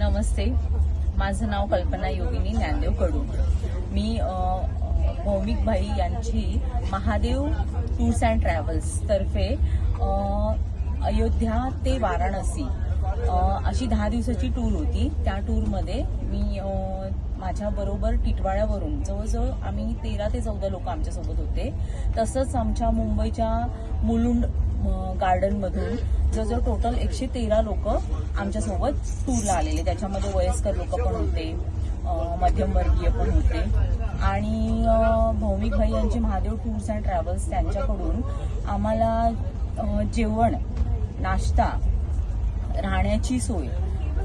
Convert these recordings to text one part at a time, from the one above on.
नमस्ते, माझं नाव कल्पना योगिनी ज्ञानदेव कडू। मी भौमिक भाई यांची महादेव टूर्स अँड ट्रॅव्हल्स तर्फे अयोध्या ते वाराणसी अशी 10 दिवसाची टूर होती। त्या टूरमध्ये मी माझ्याबरोबर टिटवाळ्यावरून जवळजवळ आम्ही 13 ते 14 लोक आमच्यासोबत होते। तसंच आमच्या मुंबईच्या मुलुंड गार्डनमधून जवळजवळ टोटल 113 लोक आमच्यासोबत टूरला आलेले। त्याच्यामध्ये वयस्कर लोक पण होते, मध्यमवर्गीय पण होते आणि भौमिक भाई यांचे महादेव टूर्स अँड ट्रॅव्हल्स त्यांच्याकडून आम्हाला जेवण, नाश्ता, राहण्याची सोय,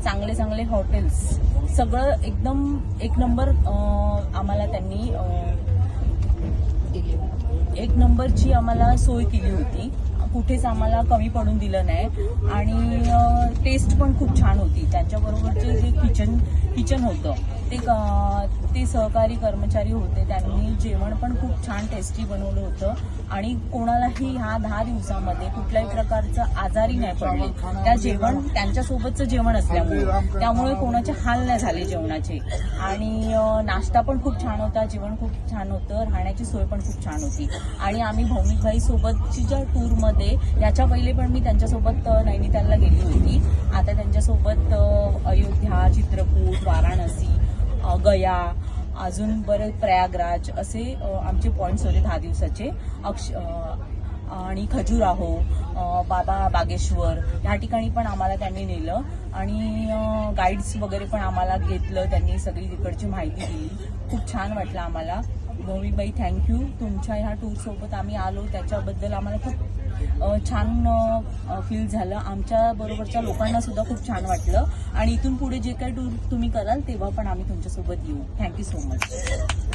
चांगले चांगले हॉटेल्स, सगळं एकदम एक नंबर आम्हाला त्यांनी एक नंबरची आम्हाला सोय केली होती। कुठेच आम्हाला कमी पडून दिलं नाही आणि टेस्ट पण खूप छान होती। त्यांच्याबरोबरचे जे किचन होतं ते सहकारी कर्मचारी होते, त्यांनी जेवण पण खूप छान टेस्टी बनवलं होतं आणि कोणालाही ह्या 10 दिवसामध्ये कुठल्याही प्रकारचं आजारी नाही पडले। त्या त्यांच्यासोबतचं जेवण असल्यामुळे त्यामुळे कोणाचे हाल नाही झाले जेवणाचे आणि नाश्ता पण खूप छान होता, जेवण खूप छान होतं, राहण्याची सोय पण खूप छान होती। आणि आम्ही भौमिक भाई सोबतची ज्या टूरमध्ये याच्या पहिले पण मी त्यांच्यासोबत नैनितालला गेली होती। आता त्यांच्यासोबत अयोध्या, चित्रकूट, वाराणसी, गया, अजून बरेच प्रयागराज असे आमचे पॉइंट्स होते 10 दिवसाचे। आणि खजुराहो, बाबा बागेश्वर ह्या ठिकाणी पण आम्हाला त्यांनी नेलं आणि गाईड्स वगैरे पण आम्हाला घेतलं, त्यांनी सगळी तिकडची माहिती दिली। खूप छान वाटलं आम्हाला। भौमिकबाई थँक्यू, तुमच्या ह्या टूरसोबत आम्ही आलो त्याच्याबद्दल आम्हाला खूप छान फील झालं। आमच्या बरोबरच्या लोकांना सुद्धा खूप छान वाटलं आणि इथून पुढे जे काही टूर तुम्ही कराल तेव्हा पण आम्ही तुमच्यासोबत येऊ। Thank you so much.